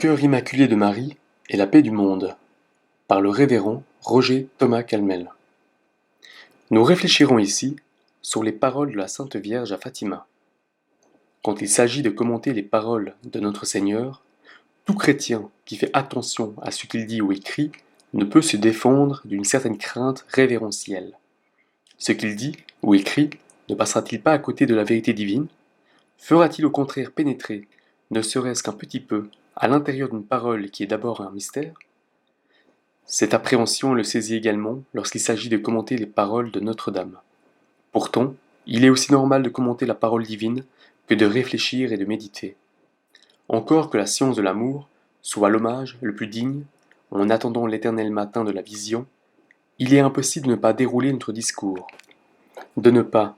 cœur immaculé de Marie et la paix du monde, par le révérend Roger Thomas Calmel. Nous réfléchirons ici sur les paroles de la Sainte Vierge à Fatima. Quand il s'agit de commenter les paroles de notre Seigneur, tout chrétien qui fait attention à ce qu'il dit ou écrit ne peut se défendre d'une certaine crainte révérentielle. Ce qu'il dit ou écrit ne passera-t-il pas à côté de la vérité divine? Fera-t-il au contraire pénétrer, ne serait-ce qu'un petit peu, à l'intérieur d'une parole qui est d'abord un mystère? Cette appréhension le saisit également lorsqu'il s'agit de commenter les paroles de Notre-Dame. Pourtant, il est aussi normal de commenter la parole divine que de réfléchir et de méditer. Encore que la science de l'amour soit l'hommage le plus digne, en attendant l'éternel matin de la vision, il est impossible de ne pas dérouler notre discours, de ne pas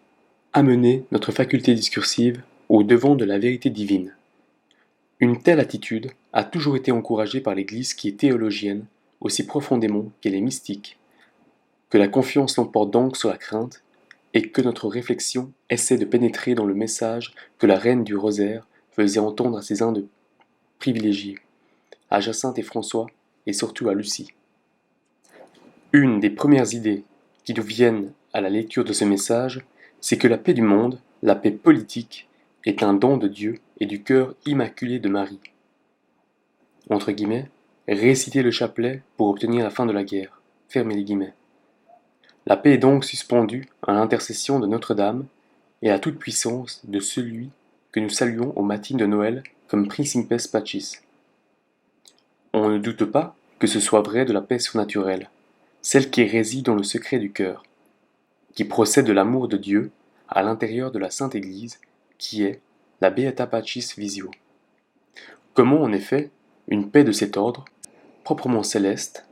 amener notre faculté discursive au devant de la vérité divine. Une telle attitude a toujours été encouragée par l'Église qui est théologienne aussi profondément qu'elle est mystique, que la confiance l'emporte donc sur la crainte, et que notre réflexion essaie de pénétrer dans le message que la reine du rosaire faisait entendre à ses Indes privilégiés, à Jacinthe et François, et surtout à Lucie. Une des premières idées qui nous viennent à la lecture de ce message, c'est que la paix du monde, la paix politique, est un don de Dieu et du cœur immaculé de Marie. Entre guillemets, réciter le chapelet pour obtenir la fin de la guerre. Fermez les guillemets. La paix est donc suspendue à l'intercession de Notre-Dame et à toute puissance de celui que nous saluons aux matines de Noël comme Principes Pacis. On ne doute pas que ce soit vrai de la paix surnaturelle, celle qui réside dans le secret du cœur, qui procède de l'amour de Dieu à l'intérieur de la Sainte Église, qui est la Beata Pacis Visio. Comment, en effet, une paix de cet ordre, proprement céleste,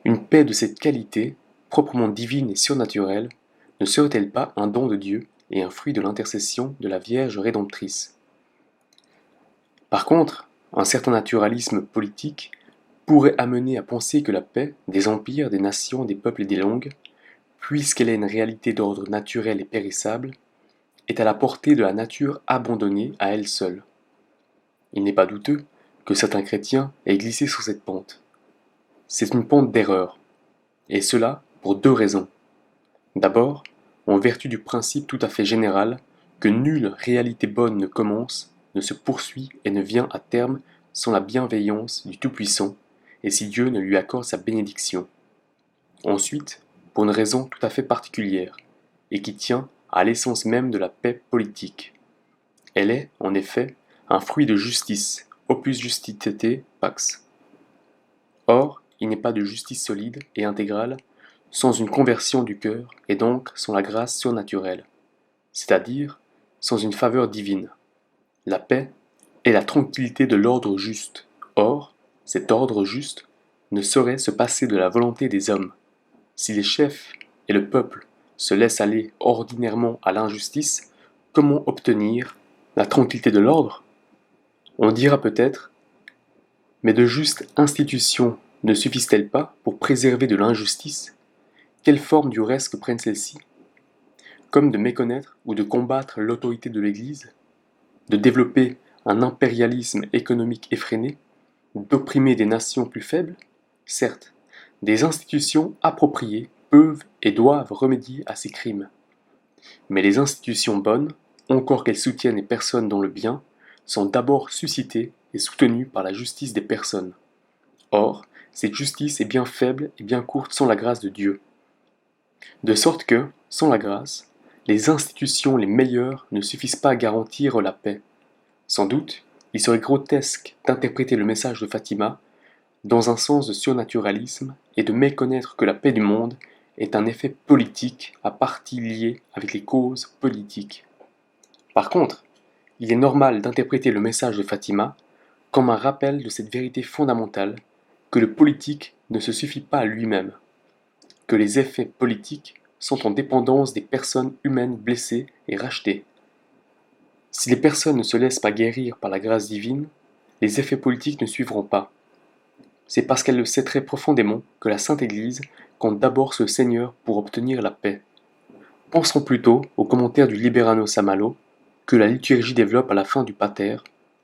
une paix de cette qualité, proprement divine et surnaturelle, ne serait-elle pas un don de Dieu et un fruit de l'intercession de la Vierge rédemptrice? Par contre, un certain naturalisme politique pourrait amener à penser que la paix des empires, des nations, des peuples et des langues, puisqu'elle est une réalité d'ordre naturel et périssable, est à la portée de la nature abandonnée à elle seule. Il n'est pas douteux que certains chrétiens aient glissé sur cette pente. C'est une pente d'erreur, et cela pour deux raisons. D'abord, en vertu du principe tout à fait général que nulle réalité bonne ne commence, ne se poursuit et ne vient à terme sans la bienveillance du Tout-Puissant, et si Dieu ne lui accorde sa bénédiction. Ensuite, pour une raison tout à fait particulière, et qui tient à l'essence même de la paix politique. Elle est, en effet, un fruit de justice, opus justitiae pax. Or, il n'est pas de justice solide et intégrale sans une conversion du cœur et donc sans la grâce surnaturelle, c'est-à-dire sans une faveur divine. La paix est la tranquillité de l'ordre juste. Or, cet ordre juste ne saurait se passer de la volonté des hommes. Si les chefs et le peuple se laissent aller ordinairement à l'injustice, comment obtenir la tranquillité de l'ordre? On dira peut-être, mais de justes institutions ne suffisent-elles pas pour préserver de l'injustice? Quelle forme du reste que prennent celles-ci? Comme de méconnaître ou de combattre l'autorité de l'Église? De développer un impérialisme économique effréné? D'opprimer des nations plus faibles? Certes, des institutions appropriées peuvent et doivent remédier à ces crimes. Mais les institutions bonnes, encore qu'elles soutiennent les personnes dans le bien, sont d'abord suscitées et soutenues par la justice des personnes. Or, cette justice est bien faible et bien courte sans la grâce de Dieu. De sorte que, sans la grâce, les institutions les meilleures ne suffisent pas à garantir la paix. Sans doute, il serait grotesque d'interpréter le message de Fatima dans un sens de surnaturalisme et de méconnaître que la paix du monde est un effet politique à partie lié avec les causes politiques. Par contre, il est normal d'interpréter le message de Fatima comme un rappel de cette vérité fondamentale que le politique ne se suffit pas à lui-même, que les effets politiques sont en dépendance des personnes humaines blessées et rachetées. Si les personnes ne se laissent pas guérir par la grâce divine, les effets politiques ne suivront pas. C'est parce qu'elle le sait très profondément que la Sainte Église compte d'abord ce Seigneur pour obtenir la paix. Pensons plutôt au commentaire du Liberano Samalo que la liturgie développe à la fin du Pater,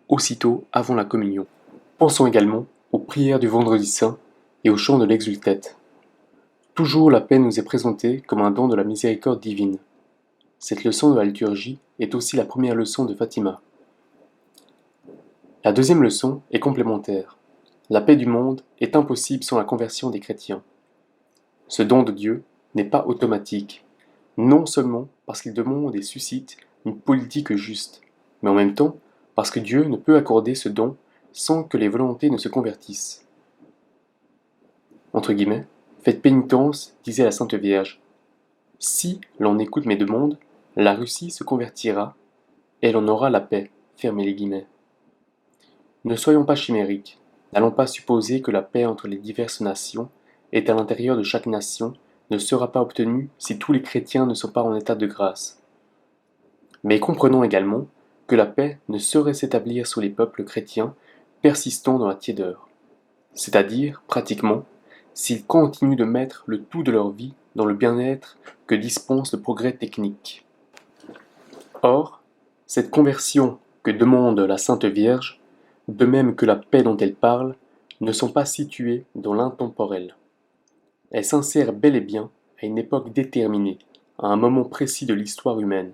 aussitôt avant la communion. Pensons également aux prières du Vendredi Saint et au chant de l'Exultète. Toujours la paix nous est présentée comme un don de la miséricorde divine. Cette leçon de la liturgie est aussi la première leçon de Fatima. La deuxième leçon est complémentaire. La paix du monde est impossible sans la conversion des chrétiens. Ce don de Dieu n'est pas automatique, non seulement parce qu'il demande et suscite une politique juste, mais en même temps parce que Dieu ne peut accorder ce don sans que les volontés ne se convertissent. Entre guillemets, faites pénitence, disait la Sainte Vierge. Si l'on écoute mes demandes, la Russie se convertira et l'on aura la paix. Fermez les guillemets. Ne soyons pas chimériques, n'allons pas supposer que la paix entre les diverses nations et à l'intérieur de chaque nation ne sera pas obtenue si tous les chrétiens ne sont pas en état de grâce. Mais comprenons également que la paix ne saurait s'établir sur les peuples chrétiens persistant dans la tiédeur, c'est-à-dire, pratiquement, s'ils continuent de mettre le tout de leur vie dans le bien-être que dispense le progrès technique. Or, cette conversion que demande la Sainte Vierge, de même que la paix dont elle parle, ne sont pas situées dans l'intemporel. Elles s'insèrent bel et bien à une époque déterminée, à un moment précis de l'histoire humaine,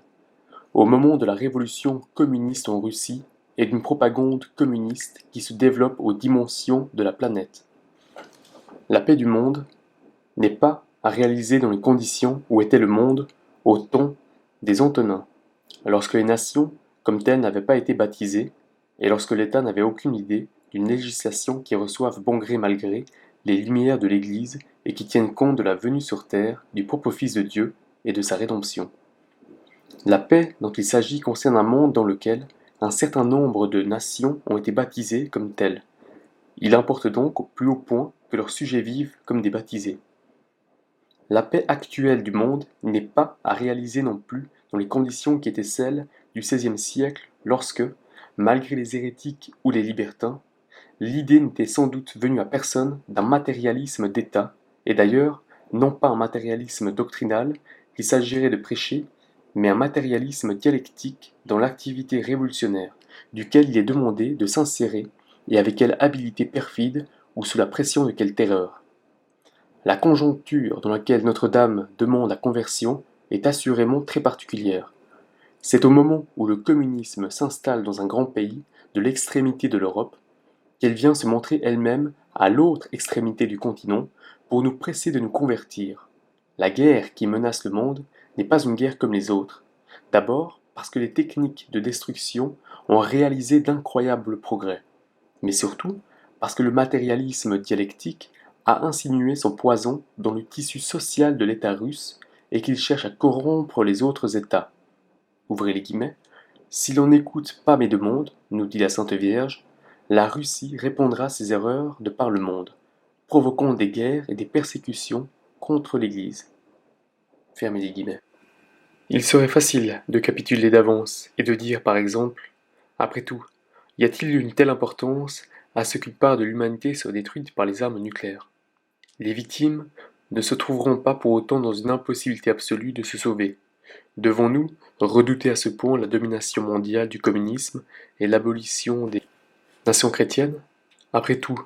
au moment de la révolution communiste en Russie et d'une propagande communiste qui se développe aux dimensions de la planète. La paix du monde n'est pas à réaliser dans les conditions où était le monde au temps des Antonins, lorsque les nations comme telles n'avaient pas été baptisées et lorsque l'État n'avait aucune idée d'une législation qui reçoive bon gré mal gré les lumières de l'Église et qui tienne compte de la venue sur terre du propre Fils de Dieu et de sa rédemption. La paix dont il s'agit concerne un monde dans lequel un certain nombre de nations ont été baptisées comme telles. Il importe donc au plus haut point que leurs sujets vivent comme des baptisés. La paix actuelle du monde n'est pas à réaliser non plus dans les conditions qui étaient celles du XVIe siècle lorsque, malgré les hérétiques ou les libertins, l'idée n'était sans doute venue à personne d'un matérialisme d'État, et d'ailleurs non pas un matérialisme doctrinal qu'il s'agirait de prêcher, mais un matérialisme dialectique dans l'activité révolutionnaire, duquel il est demandé de s'insérer, et avec quelle habileté perfide ou sous la pression de quelle terreur. La conjoncture dans laquelle Notre-Dame demande la conversion est assurément très particulière. C'est au moment où le communisme s'installe dans un grand pays de l'extrémité de l'Europe qu'elle vient se montrer elle-même à l'autre extrémité du continent pour nous presser de nous convertir. La guerre qui menace le monde n'est pas une guerre comme les autres. D'abord parce que les techniques de destruction ont réalisé d'incroyables progrès, mais surtout parce que le matérialisme dialectique a insinué son poison dans le tissu social de l'État russe et qu'il cherche à corrompre les autres États. Ouvrez les guillemets. Si l'on n'écoute pas mes demandes, nous dit la Sainte Vierge, la Russie répondra à ses erreurs de par le monde, provoquant des guerres et des persécutions contre l'Église. Fermez les guillemets. Il serait facile de capituler d'avance et de dire par exemple, après tout, y a-t-il une telle importance à ce qu'une part de l'humanité soit détruite par les armes nucléaires? Les victimes ne se trouveront pas pour autant dans une impossibilité absolue de se sauver. Devons-nous redouter à ce point la domination mondiale du communisme et l'abolition des nations chrétiennes? Après tout,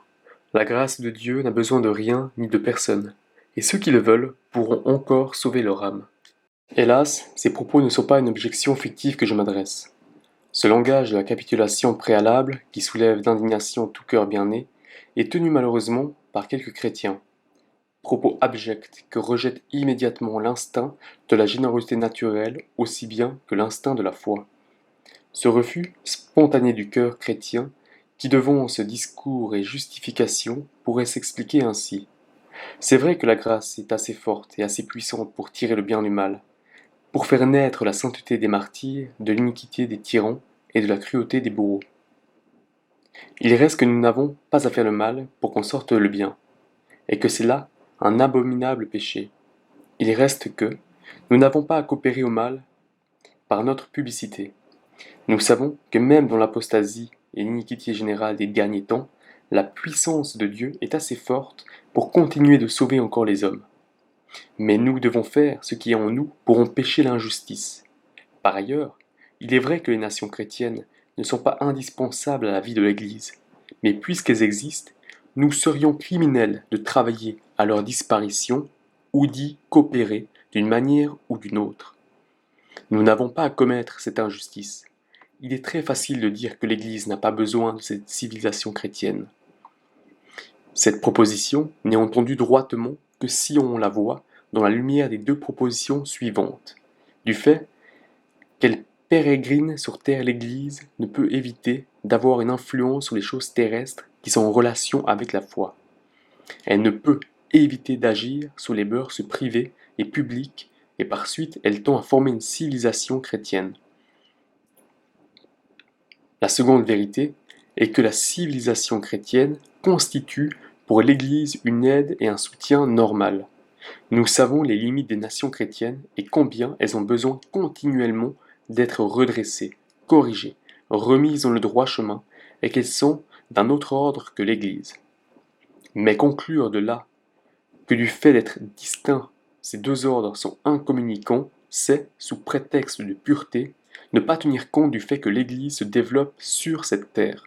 la grâce de Dieu n'a besoin de rien ni de personne, et ceux qui le veulent pourront encore sauver leur âme. Hélas, ces propos ne sont pas une objection fictive que je m'adresse. Ce langage de la capitulation préalable, qui soulève d'indignation tout cœur bien né, est tenu malheureusement par quelques chrétiens. Propos abjects que rejette immédiatement l'instinct de la générosité naturelle aussi bien que l'instinct de la foi. Ce refus spontané du cœur chrétien, qui devant ce discours et justification pourrait s'expliquer ainsi. C'est vrai que la grâce est assez forte et assez puissante pour tirer le bien du mal, pour faire naître la sainteté des martyrs, de l'iniquité des tyrans et de la cruauté des bourreaux. Il reste que nous n'avons pas à faire le mal pour qu'on sorte le bien, et que c'est là un abominable péché. Il reste que nous n'avons pas à coopérer au mal par notre publicité. Nous savons que même dans l'apostasie et l'iniquité générale des derniers temps, la puissance de Dieu est assez forte pour continuer de sauver encore les hommes. Mais nous devons faire ce qui est en nous pour empêcher l'injustice. Par ailleurs, il est vrai que les nations chrétiennes ne sont pas indispensables à la vie de l'Église. Mais puisqu'elles existent, nous serions criminels de travailler à leur disparition ou d'y coopérer d'une manière ou d'une autre. Nous n'avons pas à commettre cette injustice. Il est très facile de dire que l'Église n'a pas besoin de cette civilisation chrétienne. Cette proposition n'est entendue droitement que si on la voit dans la lumière des deux propositions suivantes. Du fait qu'elle pérégrine sur terre, l'Église ne peut éviter d'avoir une influence sur les choses terrestres qui sont en relation avec la foi. Elle ne peut éviter d'agir sur les mœurs privées et publiques, et par suite elle tend à former une civilisation chrétienne. La seconde vérité est que la civilisation chrétienne constitue pour l'Église une aide et un soutien normal. Nous savons les limites des nations chrétiennes et combien elles ont besoin continuellement d'être redressées, corrigées, remises dans le droit chemin, et qu'elles sont d'un autre ordre que l'Église. Mais conclure de là que du fait d'être distincts, ces deux ordres sont incommunicants, c'est, sous prétexte de pureté, ne pas tenir compte du fait que l'Église se développe sur cette terre.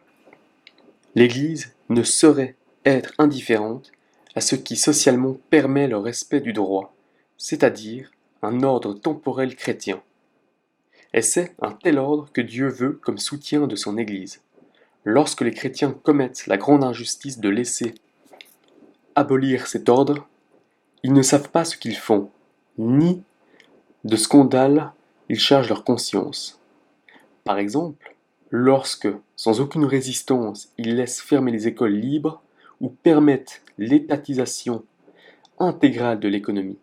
L'Église ne saurait être indifférente à ce qui socialement permet le respect du droit, c'est-à-dire un ordre temporel chrétien. Et c'est un tel ordre que Dieu veut comme soutien de son Église. Lorsque les chrétiens commettent la grande injustice de laisser abolir cet ordre, ils ne savent pas ce qu'ils font, ni de scandale ils chargent leur conscience. Par exemple, lorsque, sans aucune résistance, ils laissent fermer les écoles libres ou permettent l'étatisation intégrale de l'économie.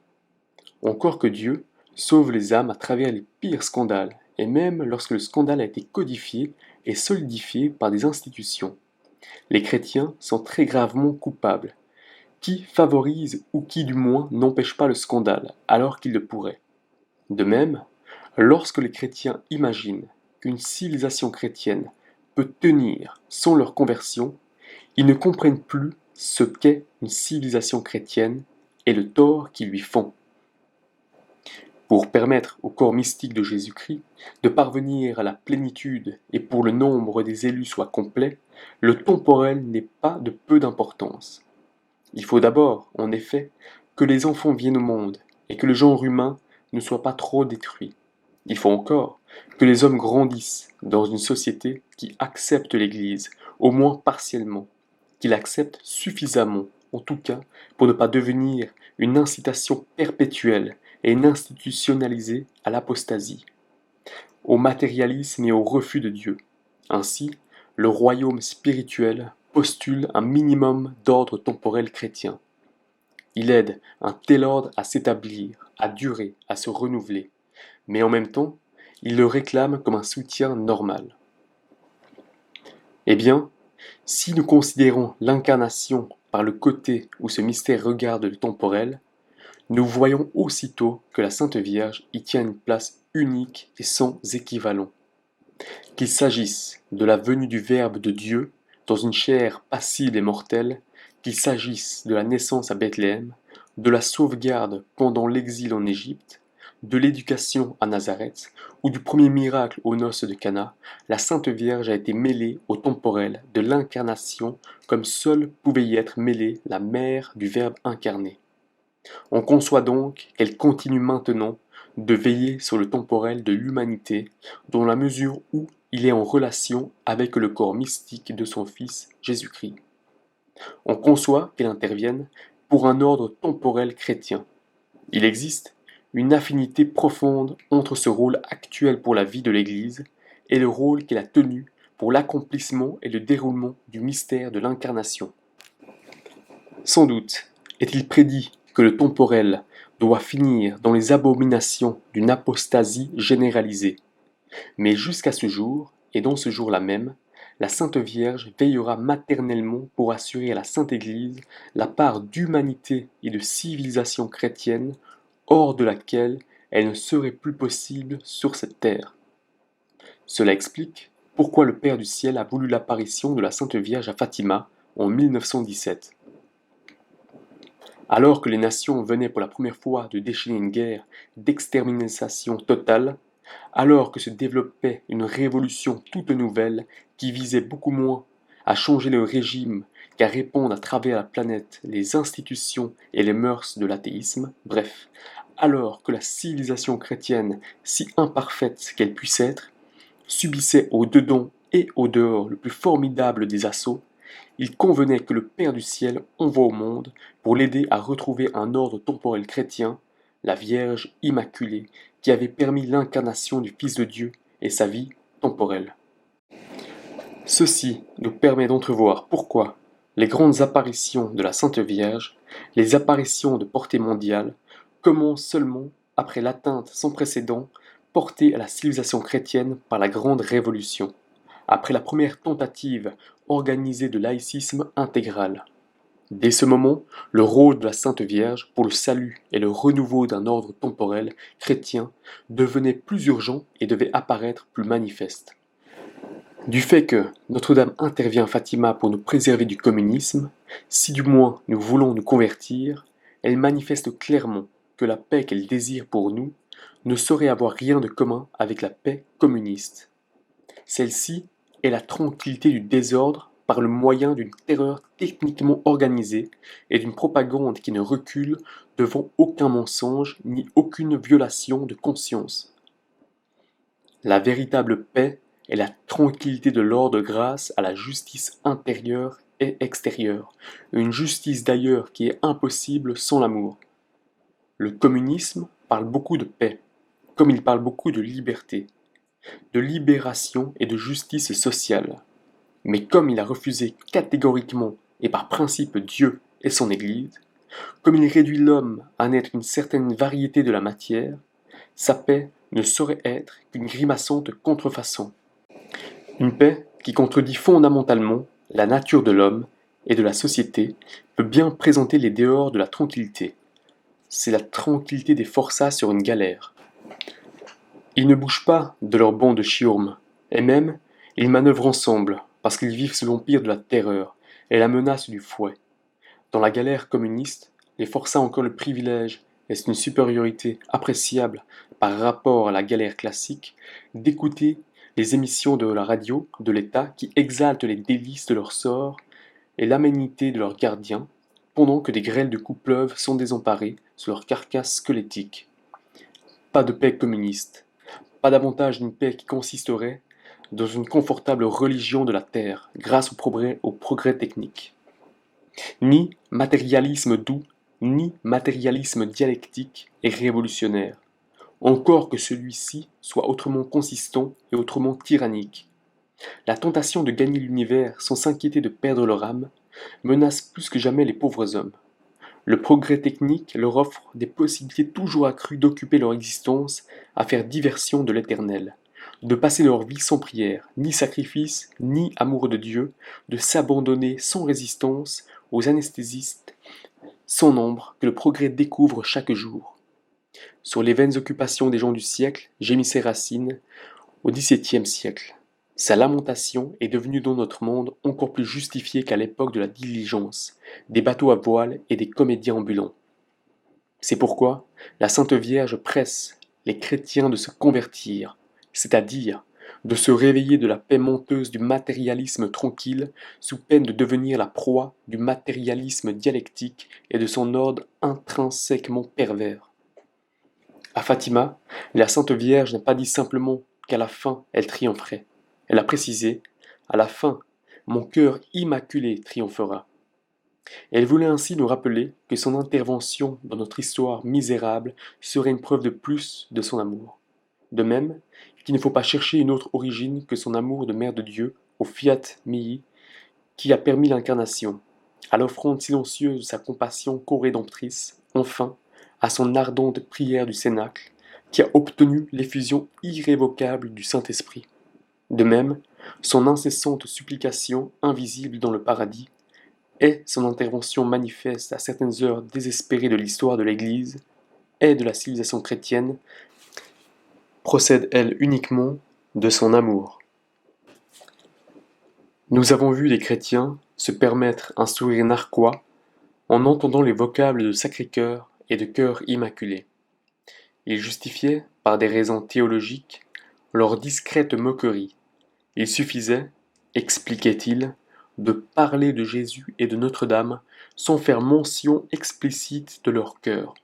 Encore que Dieu sauve les âmes à travers les pires scandales, et même lorsque le scandale a été codifié et solidifié par des institutions. Les chrétiens sont très gravement coupables, qui favorise ou qui du moins n'empêche pas le scandale, alors qu'il le pourrait. De même, lorsque les chrétiens imaginent qu'une civilisation chrétienne peut tenir sans leur conversion, ils ne comprennent plus ce qu'est une civilisation chrétienne et le tort qu'ils lui font. Pour permettre au corps mystique de Jésus-Christ de parvenir à la plénitude et pour le nombre des élus soit complet, le temporel n'est pas de peu d'importance. Il faut d'abord, en effet, que les enfants viennent au monde et que le genre humain ne soit pas trop détruit. Il faut encore que les hommes grandissent dans une société qui accepte l'Église, au moins partiellement, qui l'accepte suffisamment, en tout cas, pour ne pas devenir une incitation perpétuelle et une institutionnalisée à l'apostasie, au matérialisme et au refus de Dieu. Ainsi, le royaume spirituel postule un minimum d'ordre temporel chrétien. Il aide un tel ordre à s'établir, à durer, à se renouveler, mais en même temps, il le réclame comme un soutien normal. Eh bien, si nous considérons l'incarnation par le côté où ce mystère regarde le temporel, nous voyons aussitôt que la Sainte Vierge y tient une place unique et sans équivalent. Qu'il s'agisse de la venue du Verbe de Dieu dans une chair passible et mortelle, qu'il s'agisse de la naissance à Bethléem, de la sauvegarde pendant l'exil en Égypte, de l'éducation à Nazareth ou du premier miracle aux noces de Cana, la Sainte Vierge a été mêlée au temporel de l'incarnation comme seule pouvait y être mêlée la mère du Verbe incarné. On conçoit donc qu'elle continue maintenant de veiller sur le temporel de l'humanité dans la mesure où il est en relation avec le corps mystique de son Fils Jésus-Christ. On conçoit qu'elle intervienne pour un ordre temporel chrétien. Il existe une affinité profonde entre ce rôle actuel pour la vie de l'Église et le rôle qu'elle a tenu pour l'accomplissement et le déroulement du mystère de l'incarnation. Sans doute est-il prédit que le temporel doit finir dans les abominations d'une apostasie généralisée. Mais jusqu'à ce jour, et dans ce jour-là même, la Sainte Vierge veillera maternellement pour assurer à la Sainte Église la part d'humanité et de civilisation chrétienne hors de laquelle elle ne serait plus possible sur cette terre. Cela explique pourquoi le Père du Ciel a voulu l'apparition de la Sainte Vierge à Fatima en 1917. Alors que les nations venaient pour la première fois de déchaîner une guerre d'extermination totale, alors que se développait une révolution toute nouvelle qui visait beaucoup moins à changer le régime, qu'à répandre à travers la planète les institutions et les mœurs de l'athéisme, bref, alors que la civilisation chrétienne, si imparfaite qu'elle puisse être, subissait au dedans et au dehors le plus formidable des assauts, il convenait que le Père du ciel envoie au monde, pour l'aider à retrouver un ordre temporel chrétien, la Vierge Immaculée, qui avait permis l'incarnation du Fils de Dieu et sa vie temporelle. Ceci nous permet d'entrevoir pourquoi les grandes apparitions de la Sainte Vierge, les apparitions de portée mondiale, commencent seulement après l'atteinte sans précédent portée à la civilisation chrétienne par la Grande Révolution, après la première tentative organisée de laïcisme intégral. Dès ce moment, le rôle de la Sainte Vierge pour le salut et le renouveau d'un ordre temporel chrétien devenait plus urgent et devait apparaître plus manifeste. Du fait que Notre-Dame intervient à Fatima pour nous préserver du communisme, si du moins nous voulons nous convertir, elle manifeste clairement que la paix qu'elle désire pour nous ne saurait avoir rien de commun avec la paix communiste. Celle-ci est la tranquillité du désordre par le moyen d'une terreur techniquement organisée et d'une propagande qui ne recule devant aucun mensonge ni aucune violation de conscience. La véritable paix est la tranquillité de l'ordre grâce à la justice intérieure et extérieure, une justice d'ailleurs qui est impossible sans l'amour. Le communisme parle beaucoup de paix, comme il parle beaucoup de liberté, de libération et de justice sociale. Mais comme il a refusé catégoriquement et par principe Dieu et son Église, comme il réduit l'homme à n'être qu'une certaine variété de la matière, sa paix ne saurait être qu'une grimaçante contrefaçon. Une paix qui contredit fondamentalement la nature de l'homme et de la société peut bien présenter les dehors de la tranquillité. C'est la tranquillité des forçats sur une galère. Ils ne bougent pas de leur banc de chiourme, et même, ils manœuvrent ensemble, parce qu'ils vivent sous l'empire de la terreur et la menace du fouet. Dans la galère communiste, les forçats ont encore le privilège, et c'est une supériorité appréciable par rapport à la galère classique, d'écouter les émissions de la radio de l'État qui exaltent les délices de leur sort et l'aménité de leurs gardiens, pendant que des grêles de coups pleuvent sont désemparées sur leurs carcasses squelettiques. Pas de paix communiste, pas davantage d'une paix qui consisterait dans une confortable religion de la terre, grâce au progrès technique. Ni matérialisme doux, ni matérialisme dialectique et révolutionnaire, encore que celui-ci soit autrement consistant et autrement tyrannique. La tentation de gagner l'univers sans s'inquiéter de perdre leur âme menace plus que jamais les pauvres hommes. Le progrès technique leur offre des possibilités toujours accrues d'occuper leur existence à faire diversion de l'éternel, de passer leur vie sans prière, ni sacrifice, ni amour de Dieu, de s'abandonner sans résistance aux anesthésistes sans nombre que le progrès découvre chaque jour. Sur les vaines occupations des gens du siècle gémissait Racine au XVIIe siècle. Sa lamentation est devenue dans notre monde encore plus justifiée qu'à l'époque de la diligence, des bateaux à voile et des comédiens ambulants. C'est pourquoi la Sainte Vierge presse les chrétiens de se convertir, c'est-à-dire de se réveiller de la paix menteuse du matérialisme tranquille sous peine de devenir la proie du matérialisme dialectique et de son ordre intrinsèquement pervers. À Fatima, la Sainte Vierge n'a pas dit simplement qu'à la fin elle triompherait. Elle a précisé, à la fin, mon cœur immaculé triomphera. Elle voulait ainsi nous rappeler que son intervention dans notre histoire misérable serait une preuve de plus de son amour. De même qu'il ne faut pas chercher une autre origine que son amour de Mère de Dieu au Fiat Mihi qui a permis l'incarnation, à l'offrande silencieuse de sa compassion co-rédemptrice, enfin, à son ardente prière du Cénacle, qui a obtenu l'effusion irrévocable du Saint-Esprit. De même, son incessante supplication invisible dans le paradis et son intervention manifeste à certaines heures désespérées de l'histoire de l'Église et de la civilisation chrétienne procède, elle, uniquement de son amour. Nous avons vu des chrétiens se permettre un sourire narquois en entendant les vocables de Sacré-Cœur et de Cœur Immaculé. Ils justifiaient, par des raisons théologiques, leur discrète moquerie. Il suffisait, expliquait-il, de parler de Jésus et de Notre-Dame sans faire mention explicite de leur cœur.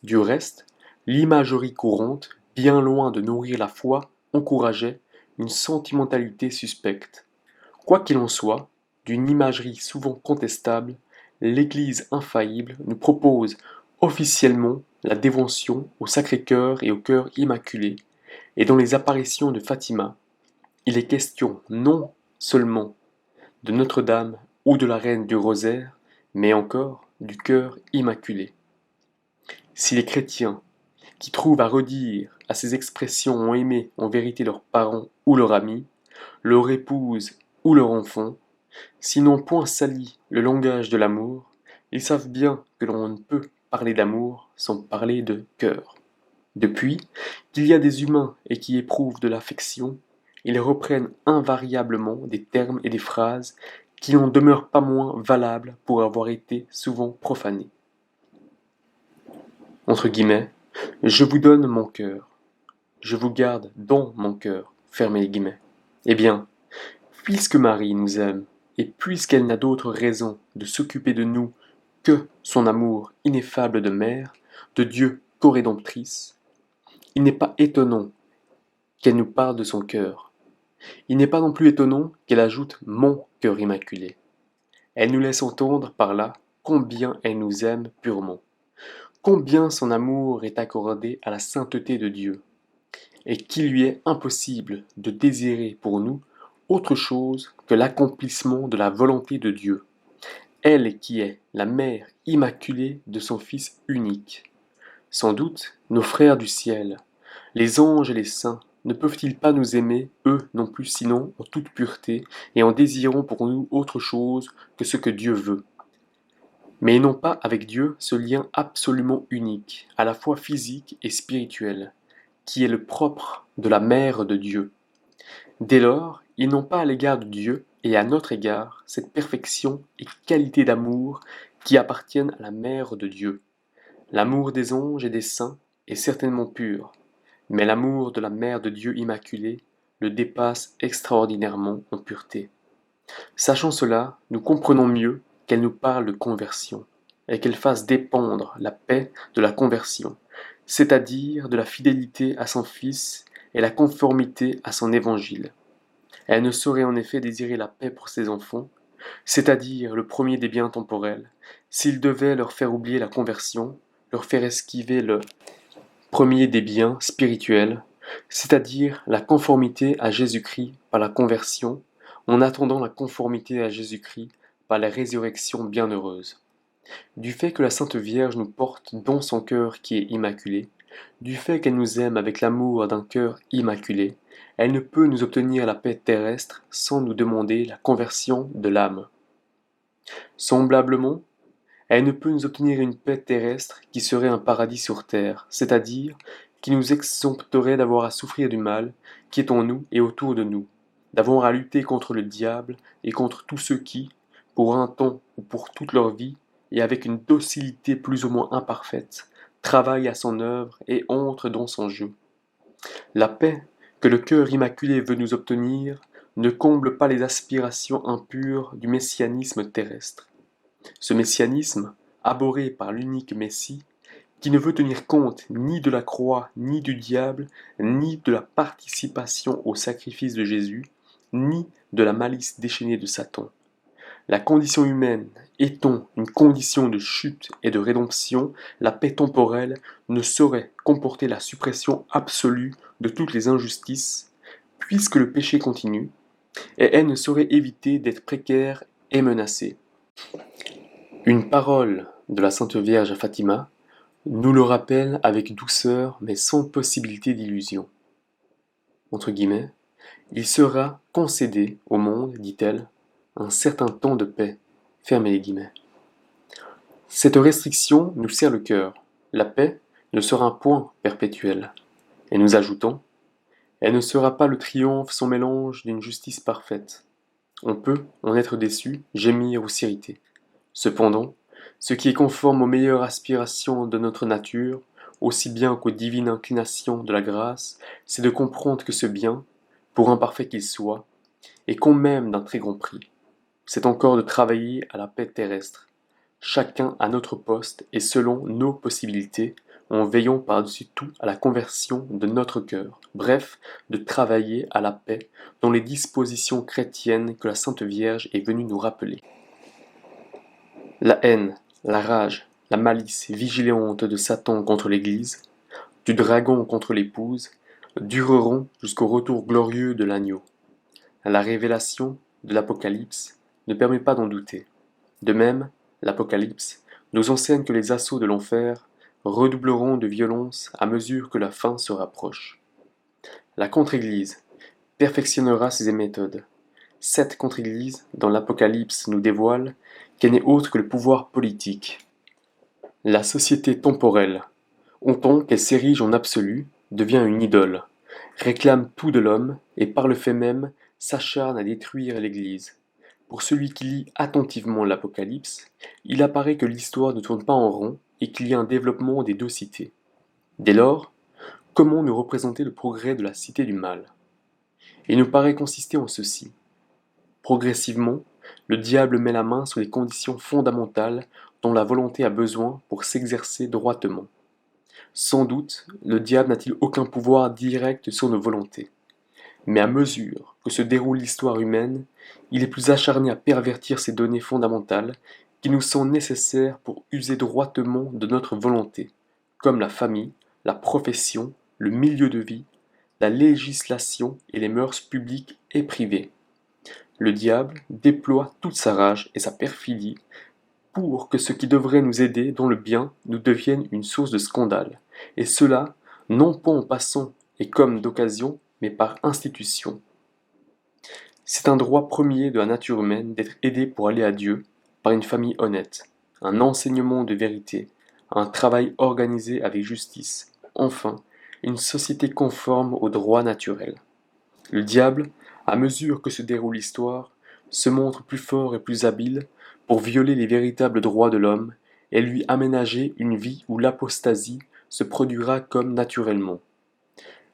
Du reste, l'imagerie courante, bien loin de nourrir la foi, encourageait une sentimentalité suspecte. Quoi qu'il en soit, d'une imagerie souvent contestable, l'Église infaillible nous propose officiellement la dévotion au Sacré-Cœur et au Cœur Immaculé, et dans les apparitions de Fatima, il est question non seulement de Notre-Dame ou de la Reine du Rosaire, mais encore du Cœur Immaculé. Si les chrétiens, qui trouvent à redire à ces expressions ont aimé en vérité leurs parents ou leurs amis, leur épouse ou leur enfant, s'ils n'ont point sali le langage de l'amour, ils savent bien que l'on ne peut parler d'amour sans parler de cœur. Depuis qu'il y a des humains et qui éprouvent de l'affection, ils reprennent invariablement des termes et des phrases qui n'en demeurent pas moins valables pour avoir été souvent profanés. Entre guillemets, je vous donne mon cœur, je vous garde dans mon cœur, fermez les guillemets. Eh bien, puisque Marie nous aime, et puisqu'elle n'a d'autre raison de s'occuper de nous que son amour ineffable de mère, de Dieu corédemptrice, il n'est pas étonnant qu'elle nous parle de son cœur. Il n'est pas non plus étonnant qu'elle ajoute mon cœur immaculé. Elle nous laisse entendre par là combien elle nous aime purement, combien son amour est accordé à la sainteté de Dieu, et qu'il lui est impossible de désirer pour nous autre chose que l'accomplissement de la volonté de Dieu, elle qui est la mère immaculée de son Fils unique. Sans doute, nos frères du ciel, les anges et les saints, ne peuvent-ils pas nous aimer, eux non plus, sinon en toute pureté, et en désirant pour nous autre chose que ce que Dieu veut. Mais ils n'ont pas avec Dieu ce lien absolument unique, à la fois physique et spirituel, qui est le propre de la mère de Dieu. Dès lors, ils n'ont pas à l'égard de Dieu et à notre égard cette perfection et qualité d'amour qui appartiennent à la mère de Dieu. L'amour des anges et des saints est certainement pur, mais l'amour de la mère de Dieu immaculée le dépasse extraordinairement en pureté. Sachant cela, nous comprenons mieux qu'elle nous parle de conversion, et qu'elle fasse dépendre la paix de la conversion, c'est-à-dire de la fidélité à son Fils et la conformité à son évangile. Elle ne saurait en effet désirer la paix pour ses enfants, c'est-à-dire le premier des biens temporels, s'il devait leur faire oublier la conversion, leur faire esquiver le premier des biens spirituels, c'est-à-dire la conformité à Jésus-Christ par la conversion, en attendant la conformité à Jésus-Christ par la résurrection bienheureuse. Du fait que la Sainte Vierge nous porte dans son cœur qui est immaculé, du fait qu'elle nous aime avec l'amour d'un cœur immaculé, elle ne peut nous obtenir la paix terrestre sans nous demander la conversion de l'âme. Semblablement, elle ne peut nous obtenir une paix terrestre qui serait un paradis sur terre, c'est-à-dire qui nous exempterait d'avoir à souffrir du mal qui est en nous et autour de nous, d'avoir à lutter contre le diable et contre tous ceux qui, pour un temps ou pour toute leur vie, et avec une docilité plus ou moins imparfaite, travaillent à son œuvre et entrent dans son jeu. La paix que le cœur immaculé veut nous obtenir ne comble pas les aspirations impures du messianisme terrestre. Ce messianisme, abhorré par l'unique Messie, qui ne veut tenir compte ni de la croix, ni du diable, ni de la participation au sacrifice de Jésus, ni de la malice déchaînée de Satan. La condition humaine étant une condition de chute et de rédemption, la paix temporelle ne saurait comporter la suppression absolue de toutes les injustices, puisque le péché continue, et elle ne saurait éviter d'être précaire et menacée. Une parole de la Sainte Vierge à Fatima nous le rappelle avec douceur mais sans possibilité d'illusion. Entre guillemets, il sera concédé au monde, dit-elle, un certain temps de paix. Fermez les guillemets. Cette restriction nous serre le cœur. La paix ne sera un point perpétuel. Et nous ajoutons, elle ne sera pas le triomphe sans mélange d'une justice parfaite. On peut en être déçu, gémir ou s'irriter. Cependant, ce qui est conforme aux meilleures aspirations de notre nature, aussi bien qu'aux divines inclinations de la grâce, c'est de comprendre que ce bien, pour imparfait qu'il soit, est quand même d'un très grand prix. c'est encore de travailler à la paix terrestre, chacun à notre poste et selon nos possibilités, en veillant par-dessus tout à la conversion de notre cœur, bref, de travailler à la paix dans les dispositions chrétiennes que la Sainte Vierge est venue nous rappeler. La haine, la rage, la malice vigilante de Satan contre l'Église, du dragon contre l'épouse, dureront jusqu'au retour glorieux de l'agneau. La révélation de l'Apocalypse ne permet pas d'en douter. De même, l'Apocalypse nous enseigne que les assauts de l'enfer redoubleront de violence à mesure que la fin se rapproche. La contre-Église perfectionnera ses méthodes. Cette contre-Église, dans l'Apocalypse, nous dévoile qu'elle n'est autre que le pouvoir politique. La société temporelle, autant qu'elle s'érige en absolu, devient une idole, réclame tout de l'homme et par le fait même s'acharne à détruire l'Église. Pour celui qui lit attentivement l'Apocalypse, il apparaît que l'histoire ne tourne pas en rond et qu'il y a un développement des deux cités. Dès lors, comment nous représenter le progrès de la cité du mal? Il nous paraît consister en ceci. Progressivement, le diable met la main sur les conditions fondamentales dont la volonté a besoin pour s'exercer droitement. Sans doute, le diable n'a-t-il aucun pouvoir direct sur nos volontés. Mais à mesure que se déroule l'histoire humaine, il est plus acharné à pervertir ces données fondamentales qui nous sont nécessaires pour user droitement de notre volonté, comme la famille, la profession, le milieu de vie, la législation et les mœurs publiques et privées. Le diable déploie toute sa rage et sa perfidie pour que ce qui devrait nous aider dans le bien nous devienne une source de scandale, et cela non pas en passant et comme d'occasion, mais par institution. C'est un droit premier de la nature humaine d'être aidé pour aller à Dieu par une famille honnête, un enseignement de vérité, un travail organisé avec justice, enfin, une société conforme au droit naturel. Le diable, à mesure que se déroule l'histoire, se montre plus fort et plus habile pour violer les véritables droits de l'homme et lui aménager une vie où l'apostasie se produira comme naturellement.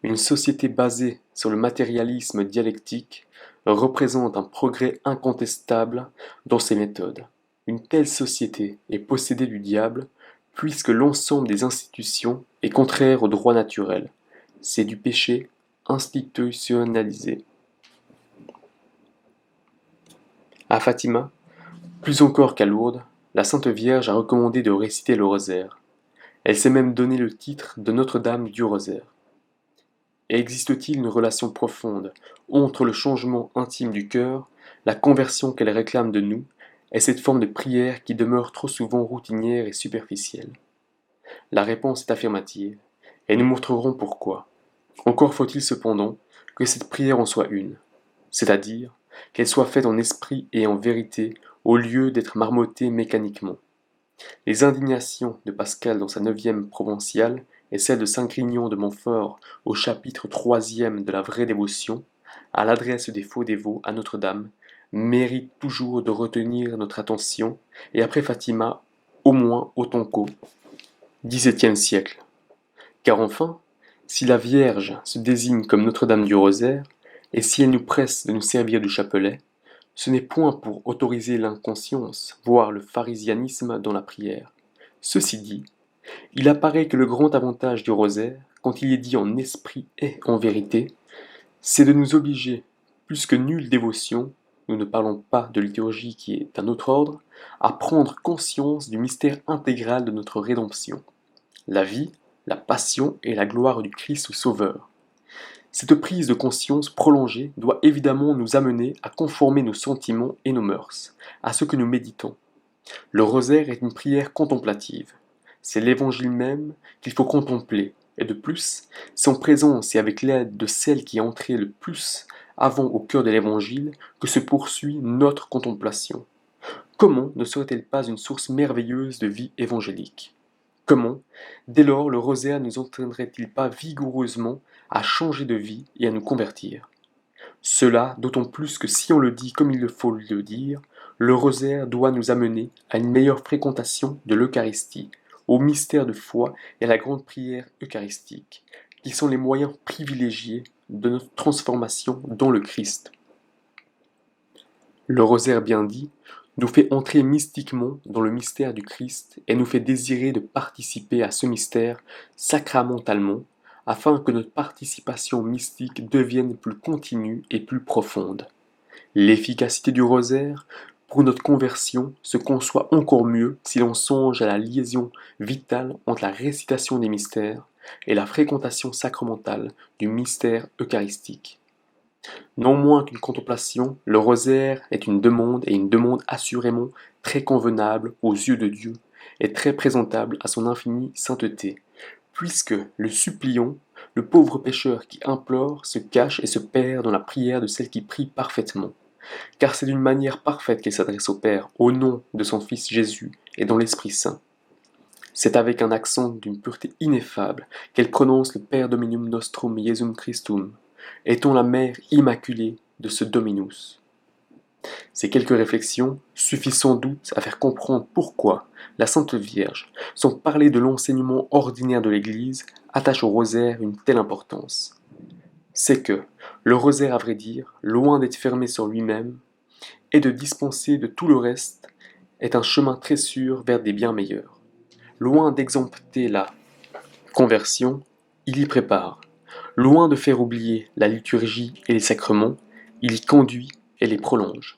Une société basée sur le matérialisme dialectique représente un progrès incontestable dans ses méthodes. Une telle société est possédée du diable puisque l'ensemble des institutions est contraire au droit naturel. C'est du péché institutionnalisé. À Fatima, plus encore qu'à Lourdes, la Sainte Vierge a recommandé de réciter le rosaire. Elle s'est même donné le titre de Notre-Dame du Rosaire. Et existe-t-il une relation profonde entre le changement intime du cœur, la conversion qu'elle réclame de nous, et cette forme de prière qui demeure trop souvent routinière et superficielle? La réponse est affirmative, et nous montrerons pourquoi. Encore faut-il cependant que cette prière en soit une, c'est-à-dire qu'elle soit faite en esprit et en vérité au lieu d'être marmottée mécaniquement. Les indignations de Pascal dans sa 9e provinciale et celles de Saint-Grignon de Montfort au chapitre 3e de la vraie dévotion, à l'adresse des faux dévots à Notre-Dame, méritent toujours de retenir notre attention, et après Fatima, au moins autant qu'au XVIIe siècle. Car enfin, si la Vierge se désigne comme Notre-Dame du Rosaire, et si elle nous presse de nous servir du chapelet, ce n'est point pour autoriser l'inconscience, voire le pharisianisme dans la prière. Ceci dit, il apparaît que le grand avantage du rosaire, quand il est dit en esprit et en vérité, c'est de nous obliger, plus que nulle dévotion, nous ne parlons pas de liturgie qui est d'un autre ordre, à prendre conscience du mystère intégral de notre rédemption, la vie, la passion et la gloire du Christ Sauveur. Cette prise de conscience prolongée doit évidemment nous amener à conformer nos sentiments et nos mœurs, à ce que nous méditons. Le rosaire est une prière contemplative. C'est l'évangile même qu'il faut contempler, et de plus, c'est en présence et avec l'aide de celle qui est entrée le plus avant au cœur de l'évangile que se poursuit notre contemplation. Comment ne serait-elle pas une source merveilleuse de vie évangélique? Comment, dès lors, le rosaire nous entraînerait-il pas vigoureusement à changer de vie et à nous convertir? Cela d'autant plus que si on le dit comme il faut le dire, le rosaire doit nous amener à une meilleure fréquentation de l'Eucharistie, au mystère de foi et à la grande prière eucharistique, qui sont les moyens privilégiés de notre transformation dans le Christ. Le rosaire bien dit nous fait entrer mystiquement dans le mystère du Christ et nous fait désirer de participer à ce mystère sacramentalement, afin que notre participation mystique devienne plus continue et plus profonde. L'efficacité du rosaire pour notre conversion se conçoit encore mieux si l'on songe à la liaison vitale entre la récitation des mystères et la fréquentation sacramentale du mystère eucharistique. Non moins qu'une contemplation, le rosaire est une demande et une demande assurément très convenable aux yeux de Dieu et très présentable à son infinie sainteté, puisque le suppliant, le pauvre pécheur qui implore, se cache et se perd dans la prière de celle qui prie parfaitement. Car c'est d'une manière parfaite qu'elle s'adresse au Père, au nom de son Fils Jésus et dans l'Esprit Saint. C'est avec un accent d'une pureté ineffable qu'elle prononce le Père Dominum Nostrum Iesum Christum, étant la mère immaculée de ce Dominus. Ces quelques réflexions suffisent sans doute à faire comprendre pourquoi la Sainte Vierge, sans parler de l'enseignement ordinaire de l'Église, attache au rosaire une telle importance. C'est que le rosaire, à vrai dire, loin d'être fermé sur lui-même, et de dispenser de tout le reste, est un chemin très sûr vers des biens meilleurs. Loin d'exempter la conversion, il y prépare. Loin de faire oublier la liturgie et les sacrements, il y conduit et les prolonge.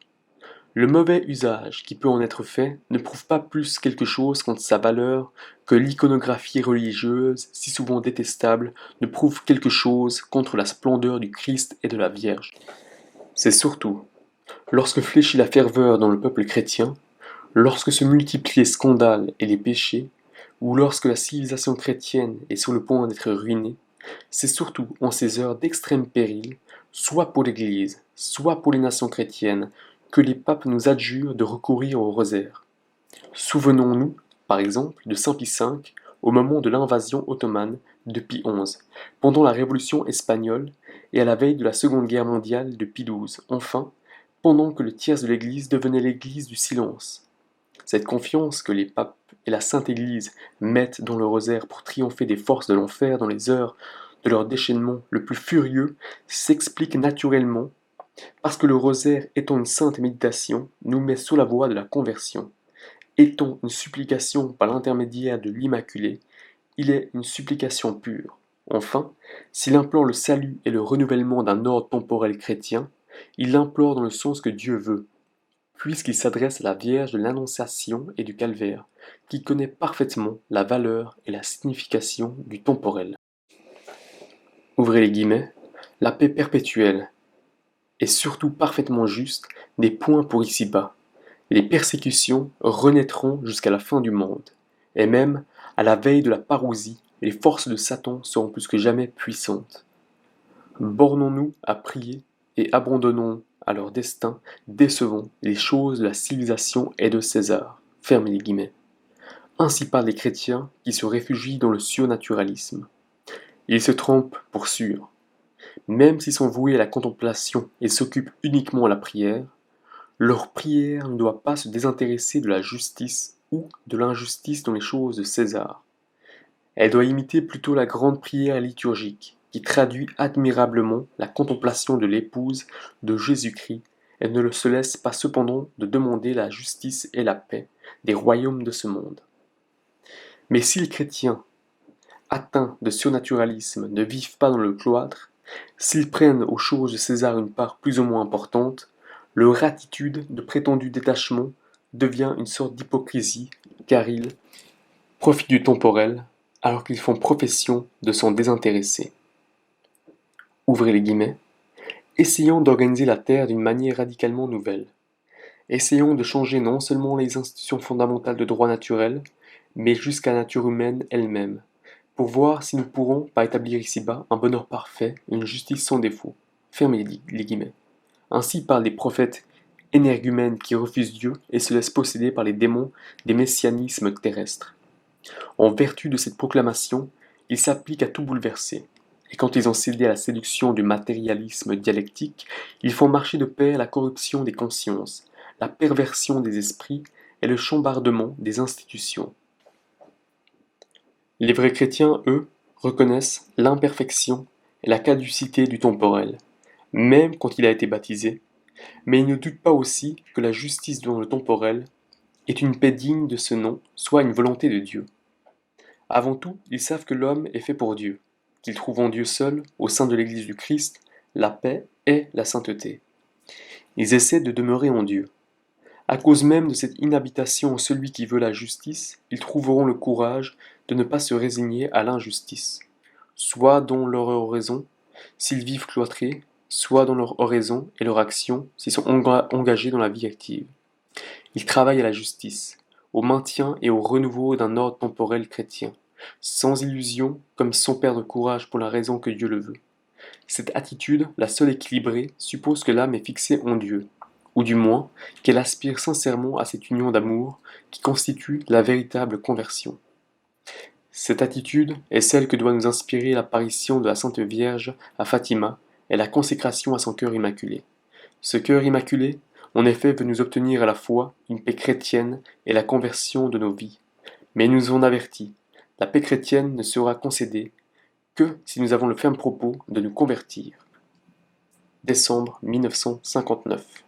Le mauvais usage qui peut en être fait ne prouve pas plus quelque chose contre sa valeur que l'iconographie religieuse, si souvent détestable, ne prouve quelque chose contre la splendeur du Christ et de la Vierge. C'est surtout, lorsque fléchit la ferveur dans le peuple chrétien, lorsque se multiplient les scandales et les péchés, ou lorsque la civilisation chrétienne est sur le point d'être ruinée, c'est surtout en ces heures d'extrême péril, soit pour l'Église, soit pour les nations chrétiennes, que les papes nous adjurent de recourir au rosaire. Souvenons-nous, par exemple, de Saint Pie V au moment de l'invasion ottomane de Pie XI, pendant la Révolution espagnole et à la veille de la Seconde Guerre mondiale de Pie XII, enfin, pendant que le tiers de l'Église devenait l'Église du silence. Cette confiance que les papes et la Sainte Église mettent dans le rosaire pour triompher des forces de l'enfer dans les heures de leur déchaînement le plus furieux s'explique naturellement parce que le rosaire étant une sainte méditation nous met sous la voie de la conversion. Étant une supplication par l'intermédiaire de l'Immaculée, il est une supplication pure. Enfin, s'il implore le salut et le renouvellement d'un ordre temporel chrétien, il l'implore dans le sens que Dieu veut, puisqu'il s'adresse à la Vierge de l'Annonciation et du Calvaire, qui connaît parfaitement la valeur et la signification du temporel. Ouvrez les guillemets, la paix perpétuelle est surtout parfaitement juste des points pour ici-bas. Les persécutions renaîtront jusqu'à la fin du monde, et même à la veille de la parousie, les forces de Satan seront plus que jamais puissantes. Bornons-nous à prier et abandonnons à leur destin, décevons les choses de la civilisation et de César. Fermez les guillemets. Ainsi parlent les chrétiens qui se réfugient dans le surnaturalisme. Ils se trompent pour sûr. Même s'ils sont voués à la contemplation et s'occupent uniquement à la prière, leur prière ne doit pas se désintéresser de la justice ou de l'injustice dans les choses de César. Elle doit imiter plutôt la grande prière liturgique, qui traduit admirablement la contemplation de l'épouse de Jésus-Christ et ne se laisse pas cependant de demander la justice et la paix des royaumes de ce monde. Mais si les chrétiens, atteints de surnaturalisme, ne vivent pas dans le cloître, s'ils prennent aux choses de César une part plus ou moins importante, leur attitude de prétendu détachement devient une sorte d'hypocrisie, car ils profitent du temporel alors qu'ils font profession de s'en désintéresser. Ouvrez les guillemets. Essayons d'organiser la Terre d'une manière radicalement nouvelle. Essayons de changer non seulement les institutions fondamentales de droit naturel, mais jusqu'à la nature humaine elle-même, pour voir si nous pourrons, pas établir ici-bas, un bonheur parfait, une justice sans défaut. Fermez les guillemets. Ainsi parlent des prophètes énergumènes qui refusent Dieu et se laissent posséder par les démons des messianismes terrestres. En vertu de cette proclamation, ils s'appliquent à tout bouleverser, et quand ils ont cédé à la séduction du matérialisme dialectique, ils font marcher de pair la corruption des consciences, la perversion des esprits et le chambardement des institutions. Les vrais chrétiens, eux, reconnaissent l'imperfection et la caducité du temporel, même quand il a été baptisé, Mais ils ne doutent pas aussi que la justice dans le temporel est une paix digne de ce nom, soit une volonté de Dieu. Avant tout, ils savent que l'homme est fait pour Dieu, qu'il trouve en Dieu seul, au sein de l'Église du Christ, la paix et la sainteté. Ils essaient de demeurer en Dieu. À cause même de cette inhabitation en celui qui veut la justice, ils trouveront le courage de ne pas se résigner à l'injustice, soit dans leur oraison, s'ils vivent cloîtrés, soit dans leur oraison et leur action, s'ils sont engagés dans la vie active. Ils travaillent à la justice, au maintien et au renouveau d'un ordre temporel chrétien, sans illusion, comme sans perdre courage pour la raison que Dieu le veut. Cette attitude, la seule équilibrée, suppose que l'âme est fixée en Dieu, ou du moins qu'elle aspire sincèrement à cette union d'amour qui constitue la véritable conversion. Cette attitude est celle que doit nous inspirer l'apparition de la Sainte Vierge à Fatima et la consécration à son cœur immaculé. Ce cœur immaculé, en effet, veut nous obtenir à la fois une paix chrétienne et la conversion de nos vies. Mais il nous en avertit, la paix chrétienne ne sera concédée que si nous avons le ferme propos de nous convertir. Décembre 1959.